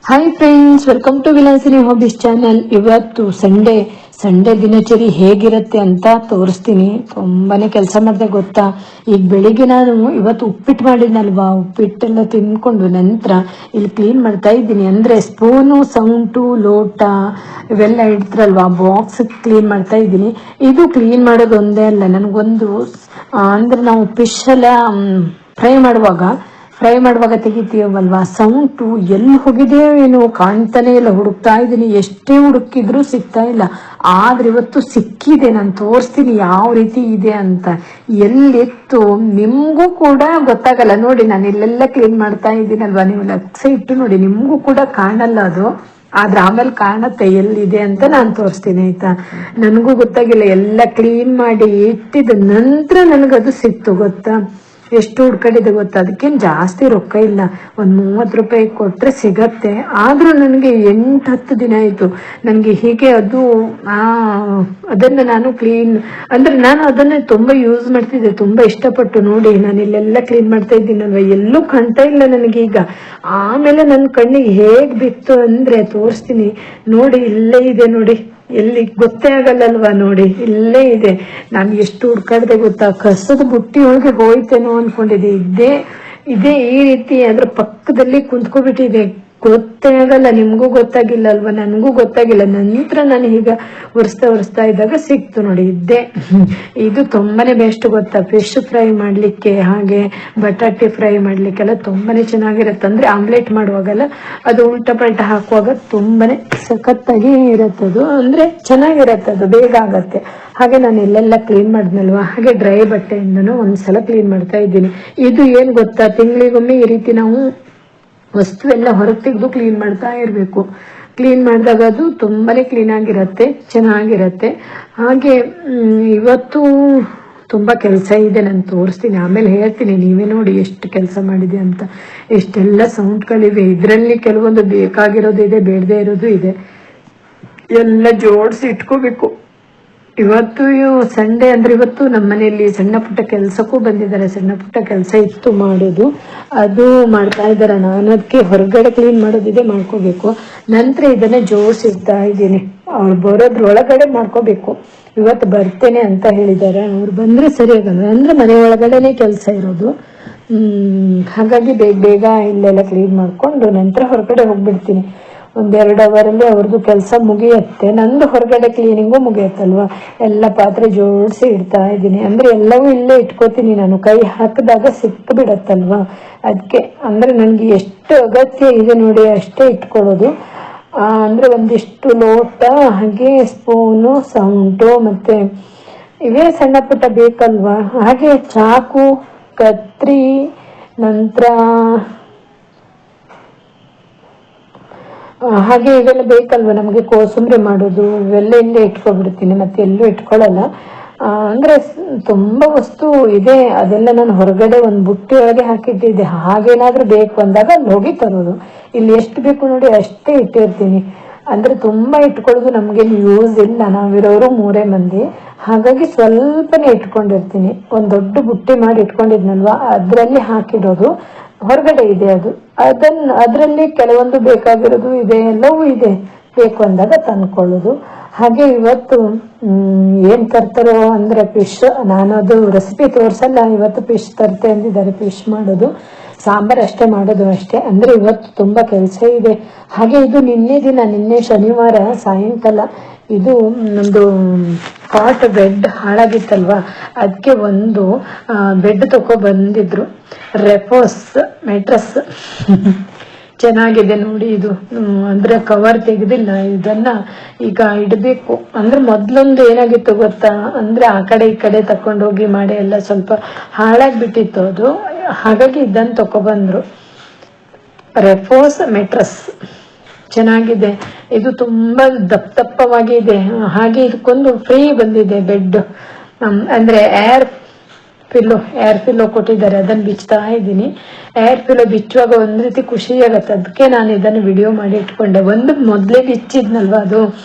Hi friends, welcome to Vilasini hobbies channel. ಇವತ್ತು Sunday ದಿನಚರಿ ಹೇಗಿರುತ್ತೆ ಅಂತ ತೋರಿಸ್ತೀನಿ. ತುಂಬಾನೇ ಕೆಲಸ ಮಾಡಿದೆ ಗೊತ್ತಾ. ಈಗ ಬೆಳಿಗ್ಗೆ ನಾನು ಇವತ್ತು ಉಪ್ಪಿಟ್ಟು ಮಾಡಿದ್ನಲ್ವಾ, ಉಪ್ಪಿಟ್ಟೆಲ್ಲ ತಿನ್ಕೊಂಡು ನಂತರ ಇಲ್ಲಿ ಕ್ಲೀನ್ ಮಾಡ್ತಾ ಇದ್ದೀನಿ. ಅಂದ್ರೆ ಸ್ಪೂನು, ಸೌಂಟು, ಲೋಟ ಇವೆಲ್ಲ ಇಡ್ತಾರಲ್ವಾ, ಬಾಕ್ಸ್ ಕ್ಲೀನ್ ಮಾಡ್ತಾ ಇದ್ದೀನಿ. ಇದು ಕ್ಲೀನ್ ಮಾಡೋದು ಒಂದೇ ಅಲ್ಲ, ನನಗೊಂದು ಅಂದ್ರೆ ನಾವು ಫಿಶ್ ಎಲ್ಲ ಫ್ರೈ ಮಾಡುವಾಗ ತೆಗಿತೀವಲ್ವಾ, ಸೌಂಟು ಎಲ್ಲಿ ಹೋಗಿದೆ ಏನು ಕಾಣ್ತಾನೆ ಇಲ್ಲ. ಹುಡುಕ್ತಾ ಇದ್ದೀನಿ, ಎಷ್ಟೇ ಹುಡುಕಿದ್ರು ಸಿಗ್ತಾ ಇಲ್ಲ. ಆದ್ರೆ ಇವತ್ತು ಸಿಕ್ಕಿದೆ. ನಾನು ತೋರಿಸ್ತೀನಿ ಯಾವ ರೀತಿ ಇದೆ ಅಂತ. ಎಲ್ಲಿತ್ತು ನಿಮ್ಗೂ ಕೂಡ ಗೊತ್ತಾಗಲ್ಲ. ನೋಡಿ, ನಾನು ಇಲ್ಲೆಲ್ಲ ಕ್ಲೀನ್ ಮಾಡ್ತಾ ಇದ್ದೀನಲ್ವಾ, ನೀವು ಲಕ್ಷ ಇಟ್ಟು ನೋಡಿ, ನಿಮ್ಗೂ ಕೂಡ ಕಾಣಲ್ಲ ಅದು. ಆದ್ರೆ ಆಮೇಲೆ ಕಾಣತ್ತೆ ಎಲ್ಲಿದೆ ಅಂತ ನಾನು ತೋರಿಸ್ತೀನಿ, ಆಯ್ತಾ. ನನಗೂ ಗೊತ್ತಾಗಿಲ್ಲ. ಎಲ್ಲ ಕ್ಲೀನ್ ಮಾಡಿ ಇಟ್ಟಿದ ನಂತರ ನನಗದು ಸಿಕ್ತು ಗೊತ್ತಾ. ಎಷ್ಟು ಹುಡ್ಕಡಿದೆ ಗೊತ್ತಾ. ಅದಕ್ಕೇನು ಜಾಸ್ತಿ ರೊಕ್ಕ ಇಲ್ಲ, ಒಂದು 30 ರೂಪಾಯಿ ಕೊಟ್ರೆ ಸಿಗತ್ತೆ. ಆದ್ರೂ ನನಗೆ 8-10 ದಿನ ಆಯ್ತು ನನಗೆ ಹೀಗೆ ಅದು ಅದನ್ನ ನಾನು ಕ್ಲೀನ್ ಅಂದ್ರೆ ನಾನು ಅದನ್ನ ತುಂಬಾ ಯೂಸ್ ಮಾಡ್ತಿದ್ದೆ, ತುಂಬಾ ಇಷ್ಟಪಟ್ಟು. ನೋಡಿ, ನಾನು ಇಲ್ಲೆಲ್ಲ ಕ್ಲೀನ್ ಮಾಡ್ತಾ ಇದ್ದೀನಲ್ವ, ಎಲ್ಲೂ ಕಾಣ್ತಾ ಇಲ್ಲ ನನಗೆ ಈಗ. ಆಮೇಲೆ ನನ್ನ ಕಣ್ಣಿಗೆ ಹೇಗ್ ಬಿತ್ತು ಅಂದ್ರೆ ತೋರಿಸ್ತೀನಿ ನೋಡಿ. ಇಲ್ಲೇ ಇದೆ ನೋಡಿ, ಎಲ್ಲಿ ಗೊತ್ತೇ ಆಗಲ್ಲಲ್ವಾ. ನೋಡಿ, ಇಲ್ಲೇ ಇದೆ. ನಾನು ಎಷ್ಟು ಹುಡ್ಕಾಡ್ದೆ ಗೊತ್ತಾ. ಕಸದ ಬುಟ್ಟಿ ಒಳಗೆ ಹೋಯ್ತೇನೋ ಅನ್ಕೊಂಡಿದ್ದೆ. ಇದೇ ಈ ರೀತಿ ಅದ್ರ ಪಕ್ಕದಲ್ಲಿ ಕುಂತ್ಕೊಬಿಟ್ಟಿದೆ. ಗೊತ್ತೇ ಆಗಲ್ಲ. ನಿಮ್ಗೂ ಗೊತ್ತಾಗಿಲ್ಲ ಅಲ್ವಾ, ನನಗೂ ಗೊತ್ತಾಗಿಲ್ಲ. ನಂತರ ನಾನು ಈಗ ಒರೆಸ್ತಾ ಇದ್ದಾಗ ಸಿಕ್ತು ನೋಡಿ. ಇದು ತುಂಬಾನೇ ಬೆಸ್ಟ್ ಗೊತ್ತಾ. ಫಿಶ್ ಫ್ರೈ ಮಾಡ್ಲಿಕ್ಕೆ, ಹಾಗೆ ಬಟಾಟೆ ಫ್ರೈ ಮಾಡ್ಲಿಕ್ಕೆಲ್ಲ ತುಂಬಾನೇ ಚೆನ್ನಾಗಿರುತ್ತೆ. ಅಂದ್ರೆ ಆಮ್ಲೆಟ್ ಮಾಡುವಾಗೆಲ್ಲ ಅದು ಉಲ್ಟಾ ಪಲ್ಟಾ ಹಾಕುವಾಗ ತುಂಬಾನೇ ಸಖತ್ತಾಗಿ ಇರತ್ತದು. ಅಂದ್ರೆ ಚೆನ್ನಾಗಿರತ್ತದು, ಬೇಗ ಆಗತ್ತೆ. ಹಾಗೆ ನಾನು ಎಲ್ಲೆಲ್ಲ ಕ್ಲೀನ್ ಮಾಡಿದ್ನಲ್ವಾ, ಹಾಗೆ ಡ್ರೈ ಬಟ್ಟೆಯಿಂದನೂ ಒಂದ್ಸಲ ಕ್ಲೀನ್ ಮಾಡ್ತಾ ಇದ್ದೀನಿ. ಇದು ಏನ್ ಗೊತ್ತಾ, ತಿಂಗಳಿಗೊಮ್ಮೆ ಈ ರೀತಿ ನಾವು ವಸ್ತು ಎಲ್ಲ ಹೊರಗೆ ತೆಗೆದು ಕ್ಲೀನ್ ಮಾಡ್ತಾ ಇರಬೇಕು. ಕ್ಲೀನ್ ಮಾಡಿದಾಗ ಅದು ತುಂಬಾನೇ ಕ್ಲೀನ್ ಆಗಿರತ್ತೆ, ಚೆನ್ನಾಗಿರತ್ತೆ. ಹಾಗೆ ಇವತ್ತು ತುಂಬಾ ಕೆಲಸ ಇದೆ, ನಾನು ತೋರಿಸ್ತೀನಿ, ಆಮೇಲೆ ಹೇಳ್ತೀನಿ. ನೀವೇ ನೋಡಿ ಎಷ್ಟು ಕೆಲಸ ಮಾಡಿದೆ ಅಂತ. ಎಷ್ಟೆಲ್ಲ ಸೌಂಡ್ಗಳಿವೆ. ಇದರಲ್ಲಿ ಕೆಲವೊಂದು ಬೇಕಾಗಿರೋದು ಇದೆ, ಬೇಡದೇ ಇರೋದು ಇದೆ. ಎಲ್ಲ ಜೋಡಿಸಿ ಇಟ್ಕೋಬೇಕು. ಇವತ್ತು ಸಂಡೇ ಅಂದ್ರೆ ಇವತ್ತು ನಮ್ಮ ಮನೆಯಲ್ಲಿ ಸಣ್ಣ ಪುಟ್ಟ ಕೆಲಸಕ್ಕೂ ಬಂದಿದ್ದಾರೆ. ಸಣ್ಣ ಪುಟ್ಟ ಕೆಲಸ ಇತ್ತು ಮಾಡೋದು, ಅದು ಮಾಡ್ತಾ ಇದ್ದಾರೆ. ನಾನು ಅದಕ್ಕೆ ಹೊರಗಡೆ ಕ್ಲೀನ್ ಮಾಡೋದಿದೆ, ಮಾಡ್ಕೋಬೇಕು. ನಂತರ ಇದನ್ನ ಜೋಡಿಸಿಡ್ತಾ ಇದ್ದೀನಿ. ಅವ್ರು ಬರೋದ್ರೊಳಗಡೆ ಮಾಡ್ಕೋಬೇಕು. ಇವತ್ತು ಬರ್ತೇನೆ ಅಂತ ಹೇಳಿದ್ದಾರೆ. ಅವ್ರು ಬಂದ್ರೆ ಸರಿ ಆಗಲ್ಲ, ಅಂದ್ರೆ ಮನೆ ಒಳಗಡೆನೆ ಕೆಲಸ ಇರೋದು. ಹಾಗಾಗಿ ಬೇಗ ಇಲ್ಲೆಲ್ಲ ಕ್ಲೀನ್ ಮಾಡ್ಕೊಂಡು ನಂತರ ಹೊರಗಡೆ ಹೋಗ್ಬಿಡ್ತೀನಿ. 1-2 ಅವರಲ್ಲಿ ಅವ್ರದ್ದು ಕೆಲಸ ಮುಗಿಯತ್ತೆ, ನಂದು ಹೊರಗಡೆ ಕ್ಲೀನಿಂಗು ಮುಗಿಯತ್ತಲ್ವಾ. ಎಲ್ಲ ಪಾತ್ರೆ ಜೋಡಿಸಿ ಇಡ್ತಾ ಇದ್ದೀನಿ. ಅಂದ್ರೆ ಎಲ್ಲವೂ ಇಲ್ಲೇ ಇಟ್ಕೋತೀನಿ ನಾನು, ಕೈ ಹಾಕಿದಾಗ ಸಿಕ್ಕು ಬಿಡತ್ತಲ್ವಾ. ಅದಕ್ಕೆ ಅಂದ್ರೆ ನನ್ಗೆ ಎಷ್ಟು ಅಗತ್ಯ ಇದೆ ನೋಡಿ ಅಷ್ಟೇ ಇಟ್ಕೊಳ್ಳೋದು. ಅಂದ್ರೆ ಒಂದಿಷ್ಟು ಲೋಟ, ಹಾಗೆ ಸ್ಪೂನು, ಸೌಂಟು, ಮತ್ತೆ ಇವೇ ಸಣ್ಣ ಪುಟ್ಟ ಬೇಕಲ್ವಾ. ಹಾಗೆ ಚಾಕು, ಕತ್ರಿ, ನಂತರ ಹಾಗೆ ಇವೆಲ್ಲ ಬೇಕಲ್ವ ನಮಗೆ. ಕೋಸಂಬರಿ ಮಾಡೋದು ಇವೆಲ್ಲ ಇಲ್ಲೇ ಇಟ್ಕೊಬಿಡ್ತೀನಿ, ಮತ್ತೆ ಎಲ್ಲೂ ಇಟ್ಕೊಳ್ಳಲ್ಲ. ಅಂದ್ರೆ ತುಂಬಾ ವಸ್ತು ಇದೆ, ಅದೆಲ್ಲ ನಾನು ಹೊರಗಡೆ ಒಂದು ಬುಟ್ಟಿ ಒಳಗೆ ಹಾಕಿಟ್ಟಿದ್ದೆ. ಹಾಗೇನಾದ್ರೂ ಬೇಕು ಅಂದಾಗ ಅಲ್ಲಿ ಹೋಗಿ ತರೋದು. ಇಲ್ಲಿ ಎಷ್ಟು ಬೇಕು ನೋಡಿ ಅಷ್ಟೇ ಇಟ್ಟಿರ್ತೀನಿ. ಅಂದ್ರೆ ತುಂಬಾ ಇಟ್ಕೊಳ್ಳೋದು ನಮ್ಗೇನು ಯೂಸ್ ಇಲ್ಲ. ನಾವಿರೋರು 3 ಮಂದಿ, ಹಾಗಾಗಿ ಸ್ವಲ್ಪನೇ ಇಟ್ಕೊಂಡಿರ್ತೀನಿ. ಒಂದ್ ದೊಡ್ಡ ಬುಟ್ಟಿ ಮಾಡಿ ಇಟ್ಕೊಂಡಿದ್ನಲ್ವಾ, ಅದ್ರಲ್ಲಿ ಹಾಕಿಡೋದು. ಹೊರಗಡೆ ಇದೆ ಅದು, ಅದರಲ್ಲಿ ಕೆಲವೊಂದು ಬೇಕಾಗಿರೋದು ಇದೆ, ಎಲ್ಲವೂ ಇದೆ. ಬೇಕು ಅಂದಾಗ ತಂದ್ಕೊಳ್ಳೋದು. ಹಾಗೆ ಇವತ್ತು ಏನ್ ತರ್ತಾರೋ ಅಂದ್ರೆ ಫಿಶ್. ನಾನು ಅದು ರೆಸಿಪಿ ತೋರ್ಸಲ್ಲ. ಇವತ್ತು ಫಿಶ್ ತರ್ತೆ ಅಂದಿದ್ದಾರೆ. ಫಿಶ್ ಮಾಡೋದು, ಸಾಂಬಾರ್ ಅಷ್ಟೇ ಮಾಡೋದು ಅಷ್ಟೇ. ಅಂದ್ರೆ ಇವತ್ತು ತುಂಬಾ ಕೆಲಸ ಇದೆ. ಹಾಗೆ ಇದು ನಿನ್ನೆ ಶನಿವಾರ ಸಾಯಂಕಾಲ ಇದು ನಮ್ದು ಕಾಟ್ ಬೆಡ್ ಹಾಳಾಗಿತ್ತಲ್ವಾ, ಅದಕ್ಕೆ ಒಂದು ಬೆಡ್ ತಗೋ ಬಂದಿದ್ರು. ರೆಪೋಸ್ ಮ್ಯಾಟ್ರಸ್ ಚೆನ್ನಾಗಿದೆ ನೋಡಿ. ಇದು ಅಂದ್ರೆ ಕವರ್ ತೆಗೆದಿಲ್ಲ, ಇದನ್ನ ಈಗ ಇಡಬೇಕು. ಅಂದ್ರೆ ಮೊದ್ಲೊಂದು ಏನಾಗಿತ್ತು ಗೊತ್ತಾ, ಅಂದ್ರೆ ಆ ಕಡೆ ಈ ಕಡೆ ತಕೊಂಡೋಗಿ ಮಾಡಿ ಎಲ್ಲ ಸ್ವಲ್ಪ ಹಾಳಾಗ್ಬಿಟ್ಟಿತ್ತು ಅದು. ಹಾಗಾಗಿ ಇದನ್ನ ತಕೊಬಂದ್ರು. ರೆಪೋಸ್ ಮ್ಯಾಟ್ರಸ್ ಚೆನ್ನಾಗಿದೆ. ಇದು ತುಂಬಾ ದಪ್ಪವಾಗಿದೆ. ಹಾಗೆ ಇದಕ್ಕೊಂದು ಫ್ರೀ ಬಂದಿದೆ ಬೆಡ್. ಅಂದ್ರೆ ಏರ್ ಪಿಲ್ಲೋ ಕೊಟ್ಟಿದ್ದಾರೆ. ಅದನ್ನ ಬಿಚ್ತಾ ಇದ್ದೀನಿ. ಏರ್ ಪಿಲ್ಲೋ ಬಿಚ್ಚುವಾಗ ಒಂದ್ ರೀತಿ ಖುಷಿ ಆಗತ್ತೆ. ಅದಕ್ಕೆ ನಾನು ಇದನ್ನು ವಿಡಿಯೋ ಮಾಡಿ ಇಟ್ಕೊಂಡೆ. ಒಂದು ಮೊದ್ಲೇ ಬಿಚ್ಚಿದ್ನಲ್ವಾ,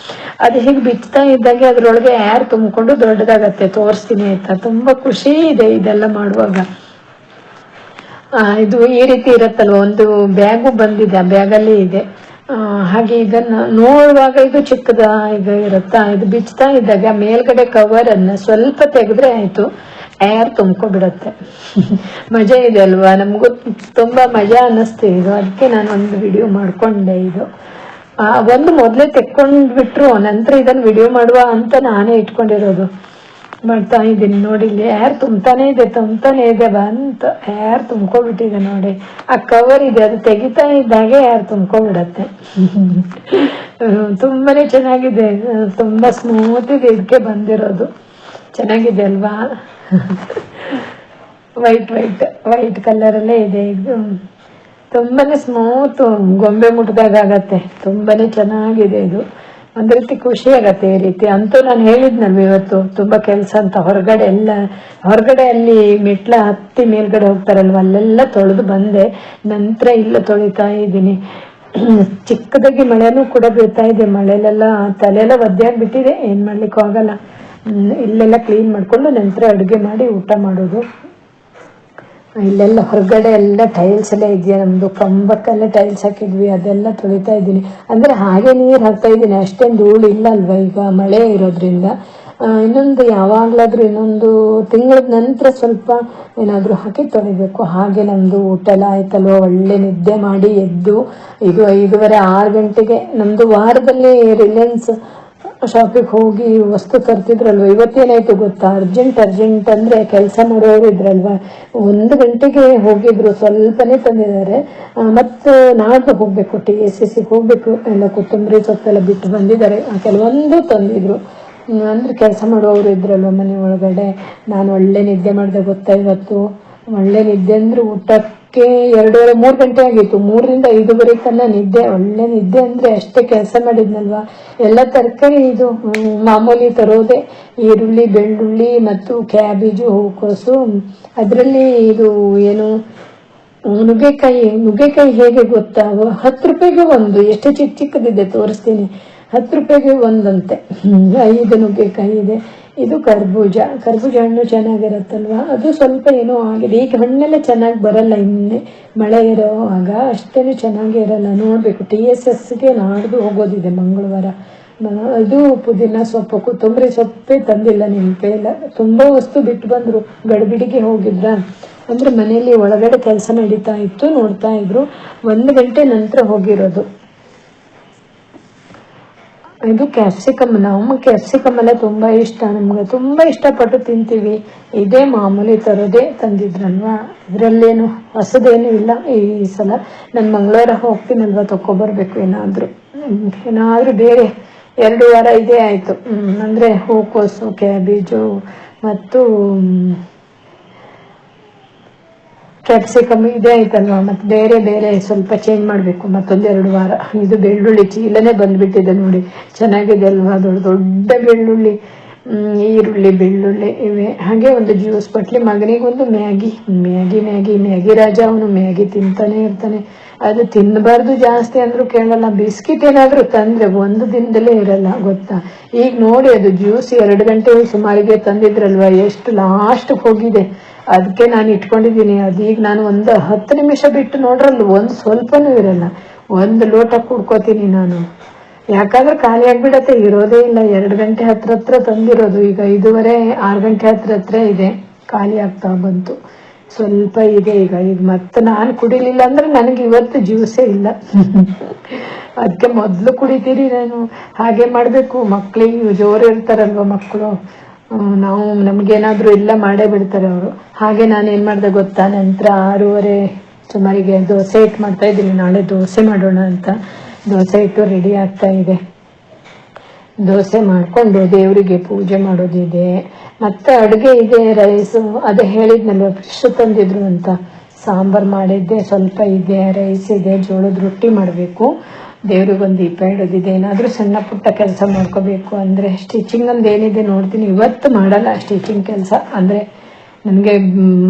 ಅದು ಹೀಗೆ ಬಿಚ್ತಾ ಇದ್ದಾಗೆ ಅದ್ರೊಳಗೆ ಏರ್ ತುಂಬಿಕೊಂಡು ದೊಡ್ಡದಾಗತ್ತೆ. ತೋರಿಸ್ತೀನಿ ಆಯ್ತಾ. ತುಂಬಾ ಖುಷಿ ಇದೆ ಇದೆಲ್ಲ ಮಾಡುವಾಗ. ಇದು ಈ ರೀತಿ ಇರತ್ತಲ್ವ. ಒಂದು ಬ್ಯಾಗು ಬಂದಿದೆ, ಆ ಬ್ಯಾಗಲ್ಲಿ ಇದೆ. ಹಾಗೆ ಇದನ್ನ ನೋಡುವಾಗ ಇದು ಚಿಕ್ಕದ ಈಗ ಇರುತ್ತಾ, ಇದು ಬಿಚ್ತಾ ಇದ್ದಾಗ ಮೇಲ್ಗಡೆ ಕವರ್ ಅನ್ನ ಸ್ವಲ್ಪ ತೆಗೆದ್ರೆ ಆಯ್ತು, ಏರ್ ತುಂಬ್ಕೊಬಿಡತ್ತೆ. ಮಜಾ ಇದೆ ಅಲ್ವಾ, ನಮಗೂ ತುಂಬಾ ಮಜಾ ಅನ್ನಿಸ್ತು ಇದು. ಅದಕ್ಕೆ ನಾನು ಒಂದು ವಿಡಿಯೋ ಮಾಡ್ಕೊಂಡೆ. ಇದು ಒಂದು ಮೊದಲೇ ತೆಕ್ಕೊಂಡ್ಬಿಟ್ರು, ನಂತರ ಇದನ್ನ ವಿಡಿಯೋ ಮಾಡುವ ಅಂತ ನಾನೇ ಇಟ್ಕೊಂಡಿರೋದು. ಮಾಡ್ತಾ ಇದ್ದೀನಿ ನೋಡಿ, ಇಲ್ಲಿ ಏರ್ ತುಂಬ್ತಾನೆ ಇದೆ ಬಂತ ಏರ್ ತುಂಬ್ಕೊಬಿಟ್ಟಿದೆ ನೋಡಿ. ಆ ಕವರ್ ಇದೆ, ಅದು ತೆಗಿತಾ ಇದ್ದಾಗೆ ಏರ್ ತುಂಬ್ಕೊಬಿಡತ್ತೆ. ತುಂಬಾನೇ ಚೆನ್ನಾಗಿದೆ, ತುಂಬಾ ಸ್ಮೂತ್ ಇದೆ ಇದಕ್ಕೆ ಬಂದಿರೋದು. ಚೆನ್ನಾಗಿದೆ ಅಲ್ವಾ? ವೈಟ್ ಕಲರ್ ಅಲ್ಲೇ ಇದೆ ಇದು. ತುಂಬಾನೇ ಸ್ಮೂತ್, ಗೊಂಬೆ ಮುಟ್ದಾಗ ಆಗತ್ತೆ. ತುಂಬಾನೇ ಚೆನ್ನಾಗಿದೆ ಇದು. ಒಂದ್ ರೀತಿ ಖುಷಿ ಆಗತ್ತೆ ಈ ರೀತಿ. ಅಂತೂ ನಾನು ಹೇಳಿದ್ನಲ್ವ ಇವತ್ತು ತುಂಬಾ ಕೆಲಸ ಅಂತ. ಹೊರಗಡೆ ಅಲ್ಲಿ ಮೆಟ್ಲ ಹತ್ತಿ ಮೇಲ್ಗಡೆ ಹೋಗ್ತಾರಲ್ವ, ಅಲ್ಲೆಲ್ಲ ತೊಳೆದು ಬಂದೆ. ನಂತರ ಇಲ್ಲ ತೊಳಿತಾ ಇದ್ದೀನಿ. ಚಿಕ್ಕದಾಗಿ ಮಳೆನೂ ಕೂಡ ಬೀಳ್ತಾ ಇದೆ. ಮಳೆಲೆಲ್ಲ ತಲೆಯೆಲ್ಲ ಒದ್ದೆಯಾಗ್ಬಿಟ್ಟಿದೆ, ಏನ್ ಮಾಡ್ಲಿಕ್ಕೂ ಆಗಲ್ಲ. ಇಲ್ಲೆಲ್ಲ ಕ್ಲೀನ್ ಮಾಡ್ಕೊಂಡು ನಂತರ ಅಡುಗೆ ಮಾಡಿ ಊಟ ಮಾಡೋದು. ಇಲ್ಲೆಲ್ಲ ಹೊರಗಡೆ ಎಲ್ಲ ಟೈಲ್ಸ್ ಎಲ್ಲ ಇದೆಯಾ, ನಮ್ದು ಕಂಬಕ್ಕೆಲ್ಲ ಟೈಲ್ಸ್ ಹಾಕಿದ್ವಿ, ಅದೆಲ್ಲ ತೊಳಿತಾ ಇದ್ದೀನಿ. ಅಂದ್ರೆ ಹಾಗೆ ನೀರು ಹಾಕ್ತಾ ಇದ್ದೀನಿ, ಅಷ್ಟೇನು ಧೂಳು ಇಲ್ಲ ಅಲ್ವಾ ಈಗ ಮಳೆ ಇರೋದ್ರಿಂದ. ಇನ್ನೊಂದು ಯಾವಾಗ್ಲಾದ್ರೂ ಇನ್ನೊಂದು ತಿಂಗಳ ನಂತರ ಸ್ವಲ್ಪ ಏನಾದ್ರೂ ಹಾಕಿ ತೊಳಿಬೇಕು. ಹಾಗೆ ನಮ್ದು ಊಟ ಎಲ್ಲ ಆಯ್ತಲ್ವ, ಒಳ್ಳೆ ನಿದ್ದೆ ಮಾಡಿ ಎದ್ದು ಇದು 5:30-6 ಗಂಟೆಗೆ ನಮ್ದು ವಾರದಲ್ಲಿ ರಿಲಯನ್ಸ್ ಶಾಪಿಗೆ ಹೋಗಿ ವಸ್ತು ತರ್ತಿದ್ರಲ್ವ. ಇವತ್ತೇನಾಯ್ತು ಗೊತ್ತಾ, ಅರ್ಜೆಂಟ್ ಅಂದ್ರೆ ಕೆಲಸ ಮಾಡೋರು ಇದ್ರಲ್ವ, 1 ಗಂಟೆಗೆ ಹೋಗಿದ್ರು, ಸ್ವಲ್ಪನೇ ತಂದಿದ್ದಾರೆ. ಮತ್ತೆ ನಾಡ್ದು ಹೋಗ್ಬೇಕು, TSCC ಹೋಗ್ಬೇಕು. ಎಲ್ಲ ಕೊತ್ತಂಬರಿ ಸೊಪ್ಪೆಲ್ಲ ಬಿಟ್ಟು ಬಂದಿದ್ದಾರೆ, ಕೆಲವೊಂದು ತಂದಿದ್ರು. ಅಂದ್ರೆ ಕೆಲಸ ಮಾಡೋರು ಇದ್ರಲ್ವ ಮನೆ ಒಳಗಡೆ. ನಾನು ಒಳ್ಳೆ ನಿದ್ದೆ ಮಾಡಿದೆ ಗೊತ್ತಾ ಇವತ್ತು. ಒಳ್ಳೆ ನಿದ್ದೆ ಅಂದ್ರೆ ಊಟಕ್ಕೆ 2:30-3 ಗಂಟೆ ಆಗಿತ್ತು. 3ರಿಂದ 5:30 ತನಕ ನಿದ್ದೆ, ಒಳ್ಳೆ ನಿದ್ದೆ. ಅಂದ್ರೆ ಅಷ್ಟೇ ಕೆಲಸ ಮಾಡಿದ್ನಲ್ವಾ. ಎಲ್ಲ ತರಕಾರಿ ಇದು ಮಾಮೂಲಿ ತರೋದೆ, ಈರುಳ್ಳಿ, ಬೆಳ್ಳುಳ್ಳಿ ಮತ್ತು ಕ್ಯಾಬೇಜು, ಹೂಕೋಸು. ಅದರಲ್ಲಿ ಇದು ಏನು ನುಗ್ಗೆಕಾಯಿ ಹೇಗೆ ಗೊತ್ತಾ, 10 ರೂಪಾಯಿಗೆ ಒಂದು, ಎಷ್ಟು ಚಿಕ್ಕದಿದೆ ತೋರಿಸ್ತೀನಿ. 10 ರೂಪಾಯಿಗೆ ಒಂದಂತೆ. 5 ನುಗ್ಗೆಕಾಯಿ ಇದೆ. ಇದು ಕರ್ಬೂಜ ಹಣ್ಣು ಚೆನ್ನಾಗಿರತ್ತಲ್ವಾ, ಅದು ಸ್ವಲ್ಪ ಏನೋ ಆಗಿದೆ. ಈಗ ಹಣ್ಣೆಲ್ಲ ಚೆನ್ನಾಗಿ ಬರಲ್ಲ, ಇನ್ನೇ ಮಳೆ ಇರೋವಾಗ ಅಷ್ಟೇನು ಚೆನ್ನಾಗಿ ಇರಲ್ಲ. ನೋಡ್ಬೇಕು, TSSಗೆ ನಾಡ್ದು ಹೋಗೋದಿದೆ ಮಂಗಳವಾರ. ಇದು ಪುದೀನ ಸೊಪ್ಪು, ಕೊತ್ತಂಬರಿ ಸೊಪ್ಪೇ ತಂದಿಲ್ಲ, ನೆನಪೇ ಇಲ್ಲ. ತುಂಬಾ ವಸ್ತು ಬಿಟ್ಟು ಬಂದ್ರು, ಗಡಿಬಿಡಿಗೆ ಹೋಗಿದ್ರ. ಅಂದ್ರೆ ಮನೆಯಲ್ಲಿ ಒಳಗಡೆ ಕೆಲಸ ನಡೀತಾ ಇತ್ತು, ನೋಡ್ತಾ ಇದ್ರು. 1 ಗಂಟೆ ನಂತರ ಹೋಗಿರೋದು. ಇದು ಕ್ಯಾಪ್ಸಿಕಮ್. ನಮ್ಮ ಕ್ಯಾಪ್ಸಿಕಮ್ ಎಲ್ಲ ತುಂಬಾ ಇಷ್ಟ, ನಮ್ಗೆ ತುಂಬಾ ಇಷ್ಟಪಟ್ಟು ತಿಂತೀವಿ. ಇದೇ ಮಾಮೂಲಿ ತರೋದೇ ತಂದಿದ್ರಲ್ವಾ, ಇದ್ರಲ್ಲೇನು ಹೊಸದೇನು ಇಲ್ಲ. ಈ ಸಲ ನಾನು ಮಂಗಳವಾರ ಹೋಗ್ತೀನಲ್ವಾ, ತಕೊಬರ್ಬೇಕು ಏನಾದ್ರೂ ಬೇರೆ. 2 ವಾರ ಇದೇ ಆಯ್ತು. ಅಂದ್ರೆ ಹೂಕೋಸು, ಕ್ಯಾಬೇಜು ಮತ್ತು ಕ್ಯಾಪ್ಸಿಕಮ್ ಇದೇ ಆಯ್ತಲ್ವಾ. ಮತ್ತೆ ಬೇರೆ ಸ್ವಲ್ಪ ಚೇಂಜ್ ಮಾಡಬೇಕು ಮತ್ತೊಂದು 2 ವಾರ. ಇದು ಬೆಳ್ಳುಳ್ಳಿ ಚೀಲನೇ ಬಂದ್ಬಿಟ್ಟಿದೆ ನೋಡಿ, ಚೆನ್ನಾಗಿದೆ ಅಲ್ವಾ. ದೊಡ್ಡ ಬೆಳ್ಳುಳ್ಳಿ, ಈರುಳ್ಳಿ, ಬೆಳ್ಳುಳ್ಳಿ ಇವೆ. ಹಾಗೆ ಒಂದು ಜ್ಯೂಸ್ ಬಟ್ಲಿ. ಮಗನಿಗೊಂದು ಮ್ಯಾಗಿ ರಾಜ. ಅವನು ಮ್ಯಾಗಿ ತಿಂತಾನೆ ಇರ್ತಾನೆ. ಅದು ತಿನ್ನಬಾರ್ದು ಜಾಸ್ತಿ ಅಂದ್ರೂ ಕೇಳಲ್ಲ. ಬಿಸ್ಕಿಟ್ ಏನಾದ್ರೂ ತಂದ್ರೆ 1 ದಿನದಲ್ಲೇ ಇರಲ್ಲ ಗೊತ್ತಾ. ಈಗ ನೋಡಿ, ಅದು ಜ್ಯೂಸ್ 2 ಗಂಟೆ ಸುಮಾರಿಗೆ ತಂದಿದ್ರಲ್ವಾ, ಎಷ್ಟು ಲಾಸ್ಟ್ ಹೋಗಿದೆ. ಅದಕ್ಕೆ ನಾನು ಇಟ್ಕೊಂಡಿದ್ದೀನಿ. ಅದೀಗ ನಾನು ಒಂದು 10 ನಿಮಿಷ ಬಿಟ್ಟು ನೋಡ್ರಲ್ಲ, ಒಂದು ಸ್ವಲ್ಪನೂ ಇರಲ್ಲ. 1 ಲೋಟ ಕುಡ್ಕೋತೀನಿ ನಾನು, ಯಾಕಂದ್ರೆ ಖಾಲಿ ಆಗ್ಬಿಡತ್ತೆ, ಇರೋದೇ ಇಲ್ಲ. 2 ಗಂಟೆ ಹತ್ರ ತಂದಿರೋದು, ಈಗ 5:30-6 ಗಂಟೆ ಹತ್ರ ಇದೆ, ಖಾಲಿ ಆಗ್ತಾ ಬಂತು. ಸ್ವಲ್ಪ ಇದೆ ಈಗ ಮತ್ತೆ ನಾನು ಕುಡಿಲಿಲ್ಲ ಅಂದ್ರೆ ನನಗೆ ಇವತ್ತು ಜ್ಯೂಸೇ ಇಲ್ಲ. ಅದಕ್ಕೆ ಮೊದಲು ಕುಡಿತೀರಿ ನಾನು. ಹಾಗೆ ಮಾಡಬೇಕು, ಮಕ್ಕಳಿಗೆ ಜೋರು ಇರ್ತಾರಲ್ವ ಮಕ್ಕಳು, ನಮ್ಗೇನಾದ್ರೂ ಇಲ್ಲ ಮಾಡೇ ಬಿಡ್ತಾರೆ ಅವರು. ಹಾಗೆ ನಾನು ಏನ್ ಮಾಡ್ದೆ ಗೊತ್ತಾ, ನಂತರ 6:30 ಸುಮಾರಿಗೆ ದೋಸೆ ಹಿಟ್ಟು ಮಾಡ್ತಾ ಇದ್ದೀನಿ. ನಾಳೆ ದೋಸೆ ಮಾಡೋಣ ಅಂತ ದೋಸೆ ಹಿಟ್ಟು ರೆಡಿ ಆಗ್ತಾ ಇದೆ. ದೋಸೆ ಮಾಡ್ಕೊಂಡು ದೇವರಿಗೆ ಪೂಜೆ ಮಾಡೋದಿದೆ. ಮತ್ತೆ ಅಡುಗೆ ಇದೆ, ರೈಸು. ಅದೇ ಹೇಳಿದ್ನಲ್ವ, ಫಿಶ್ ತಂದಿದ್ರು ಅಂತ. ಸಾಂಬಾರು ಮಾಡಿದ್ದೆ, ಸ್ವಲ್ಪ ಇದೆ, ರೈಸ್ ಇದೆ, ಜೋಳದ ರೊಟ್ಟಿ ಮಾಡಬೇಕು. ದೇವ್ರಿಗೊಂದು ದೀಪ ಇಡೋದಿದೆ. ಏನಾದರೂ ಸಣ್ಣ ಪುಟ್ಟ ಕೆಲಸ ಮಾಡ್ಕೋಬೇಕು. ಅಂದರೆ ಸ್ಟಿಚಿಂಗ್ ಒಂದು ಏನಿದೆ ನೋಡ್ತೀನಿ. ಇವತ್ತು ಮಾಡಲ್ಲ ಸ್ಟಿಚಿಂಗ್ ಕೆಲಸ. ಅಂದರೆ ನನಗೆ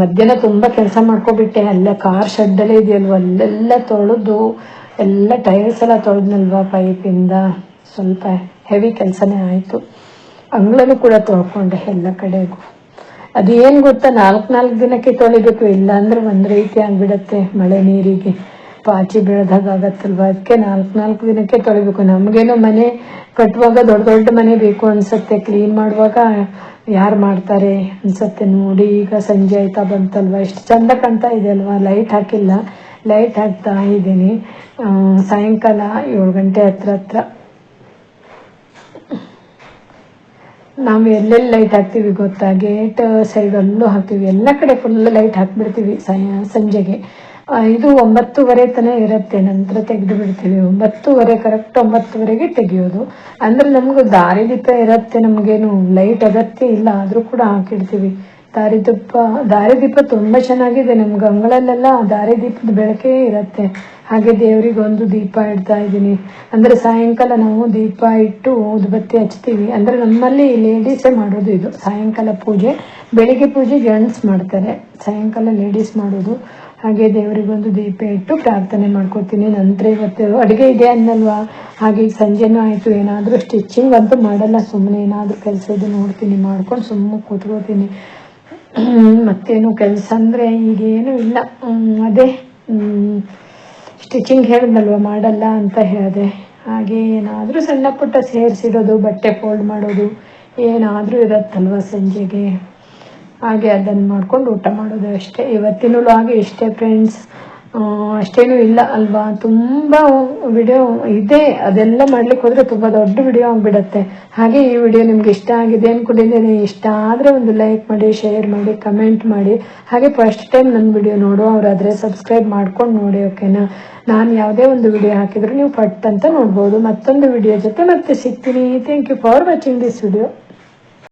ಮಧ್ಯಾಹ್ನ ತುಂಬ ಕೆಲಸ ಮಾಡ್ಕೊಬಿಟ್ಟೆ. ಅಲ್ಲ ಕಾರ್ ಶೆಡ್ಡಲ್ಲೇ ಇದೆಯಲ್ವ, ಅಲ್ಲೆಲ್ಲ ತೊಳೆದು ಎಲ್ಲ ಟೈರ್ಸ್ ಎಲ್ಲ ತೊಳೆದ್ನಲ್ವ ಪೈಪಿಂದ. ಸ್ವಲ್ಪ ಹೆವಿ ಕೆಲಸನೇ ಆಯಿತು. ಅಂಗಳಲ್ಲೂ ಕೂಡ ತೊಳ್ಕೊಂಡೆ ಎಲ್ಲ ಕಡೆಗೂ. ಅದು ಏನು ಗೊತ್ತಾ, 4 ದಿನಕ್ಕೆ ತೊಳಿಬೇಕು, ಇಲ್ಲ ಅಂದ್ರೆ ಒಂದು ರೀತಿ ಆಗಿಬಿಡತ್ತೆ ಮಳೆ ನೀರಿಗೆ. ಪಾಚಿ ಬೆಳೆದಾಗ ಆಗತ್ತಲ್ವ, ಅದಕ್ಕೆ 4 ದಿನಕ್ಕೆ ತೊಳಿಬೇಕು. ನಮಗೇನೋ ಮನೆ ಕಟ್ಟುವಾಗ ದೊಡ್ಡ ದೊಡ್ಡ ಮನೆ ಬೇಕು ಅನ್ಸತ್ತೆ, ಕ್ಲೀನ್ ಮಾಡುವಾಗ ಯಾರು ಮಾಡ್ತಾರೆ ಅನ್ಸತ್ತೆ. ನೋಡಿ ಈಗ ಸಂಜೆ ಆಯ್ತಾ ಬಂತಲ್ವ, ಎಷ್ಟು ಚಂದ ಕಾಣ್ತಾ ಇದೆ ಅಲ್ವಾ. ಲೈಟ್ ಹಾಕಿಲ್ಲ, ಲೈಟ್ ಹಾಕ್ತಾ ಇದ್ದೀನಿ. ಸಾಯಂಕಾಲ 7 ಗಂಟೆ ಹತ್ರ ನಾವು ಎಲ್ಲೆಲ್ಲಿ ಲೈಟ್ ಹಾಕ್ತೀವಿ ಗೊತ್ತಾ, ಗೇಟ್ ಸೈಡಲ್ಲೂ ಹಾಕ್ತೀವಿ, ಎಲ್ಲ ಕಡೆ ಫುಲ್ ಲೈಟ್ ಹಾಕ್ಬಿಡ್ತೀವಿ ಸಂಜೆಗೆ. ಇದು 9:30 ತನಕ ಇರುತ್ತೆ, ನಂತರ ತೆಗೆದು ಬಿಡ್ತೀವಿ. 9:30 ಕರೆಕ್ಟ್ 9:30ಗೆ ತೆಗಿಯೋದು. ಅಂದ್ರೆ ನಮ್ಗೆ ದಾರಿದೀಪ ಇರುತ್ತೆ, ನಮಗೇನು ಲೈಟ್ ಅಗತ್ಯ ಇಲ್ಲ, ಆದರೂ ಕೂಡ ಹಾಕಿಡ್ತೀವಿ. ದಾರಿದೀಪ ತುಂಬ ಚೆನ್ನಾಗಿದೆ, ನಮ್ಗೆ ಅಂಗಳಲ್ಲೆಲ್ಲ ದಾರಿದೀಪದ ಬೆಳಕೇ ಇರುತ್ತೆ. ಹಾಗೆ ದೇವ್ರಿಗೆ ಒಂದು ದೀಪ ಇಡ್ತಾ ಇದ್ದೀನಿ. ಅಂದ್ರೆ ಸಾಯಂಕಾಲ ನಾವು ದೀಪ ಇಟ್ಟು ಊದುಬತ್ತಿ ಹಚ್ತೀವಿ. ಅಂದ್ರೆ ನಮ್ಮಲ್ಲಿ ಲೇಡೀಸೇ ಮಾಡೋದು ಇದು ಸಾಯಂಕಾಲ ಪೂಜೆ. ಬೆಳಿಗ್ಗೆ ಪೂಜೆ ಜೆಂಟ್ಸ್ ಮಾಡ್ತಾರೆ, ಸಾಯಂಕಾಲ ಲೇಡೀಸ್ ಮಾಡೋದು. ಹಾಗೆ ದೇವರಿಗೊಂದು ದೀಪ ಇಟ್ಟು ಪ್ರಾರ್ಥನೆ ಮಾಡ್ಕೋತೀನಿ. ನಂತರ ಇವತ್ತು ಅಡುಗೆ ಇದೆ ಅನ್ನಲ್ವಾ, ಹಾಗೆ ಈಗ ಸಂಜೆನೂ ಆಯಿತು. ಏನಾದರೂ ಸ್ಟಿಚಿಂಗ್ ಅಂತೂ ಮಾಡಲ್ಲ, ಸುಮ್ಮನೆ ಏನಾದರೂ ಕೆಲಸ ಇದು ನೋಡ್ತೀನಿ, ಮಾಡ್ಕೊಂಡು ಸುಮ್ಮನೆ ಕೂತ್ಕೋತೀನಿ. ಮತ್ತೇನು ಕೆಲಸ ಅಂದರೆ ಈಗೇನು ಇಲ್ಲ. ಅದೇ ಸ್ಟಿಚಿಂಗ್ ಹೇಳಿದ್ನಲ್ವ, ಮಾಡಲ್ಲ ಅಂತ ಹೇಳಿದೆ. ಹಾಗೆ ಏನಾದರೂ ಸಣ್ಣ ಪುಟ್ಟ ಸೇರಿಸಿಡೋದು, ಬಟ್ಟೆ ಫೋಲ್ಡ್ ಮಾಡೋದು ಏನಾದರೂ ಇರುತ್ತಲ್ವ ಸಂಜೆಗೆ, ಹಾಗೆ ಅದನ್ನು ಮಾಡ್ಕೊಂಡು ಊಟ ಮಾಡೋದು ಅಷ್ಟೇ. ಇವತ್ತಿನ ಹಾಗೆ ಇಷ್ಟೇ ಫ್ರೆಂಡ್ಸ್, ಅಷ್ಟೇನೂ ಇಲ್ಲ ಅಲ್ವಾ. ತುಂಬ ವಿಡಿಯೋ ಇದೆ, ಅದೆಲ್ಲ ಮಾಡ್ಲಿಕ್ಕೆ ಹೋದರೆ ತುಂಬ ದೊಡ್ಡ ವಿಡಿಯೋ ಆಗಿಬಿಡತ್ತೆ. ಹಾಗೆ ಈ ವಿಡಿಯೋ ನಿಮ್ಗೆ ಇಷ್ಟ ಆಗಿದೆ ಅಂದ್ಕೊಂಡಿದ್ದೀನಿ. ಇಷ್ಟ ಆದರೆ ಒಂದು ಲೈಕ್ ಮಾಡಿ, ಶೇರ್ ಮಾಡಿ, ಕಮೆಂಟ್ ಮಾಡಿ. ಹಾಗೆ ಫಸ್ಟ್ ಟೈಮ್ ನನ್ನ ವಿಡಿಯೋ ನೋಡೋರಾದರೆ ಸಬ್ಸ್ಕ್ರೈಬ್ ಮಾಡ್ಕೊಂಡು ನೋಡಿ, ಓಕೆನಾ. ನಾನು ಯಾವುದೇ ಒಂದು ವಿಡಿಯೋ ಹಾಕಿದ್ರು ನೀವು ಪಟ್ ಅಂತ ನೋಡ್ಬೋದು. ಮತ್ತೊಂದು ವಿಡಿಯೋ ಜೊತೆ ಮತ್ತೆ ಸಿಗ್ತೀನಿ. Thank you for watching this video.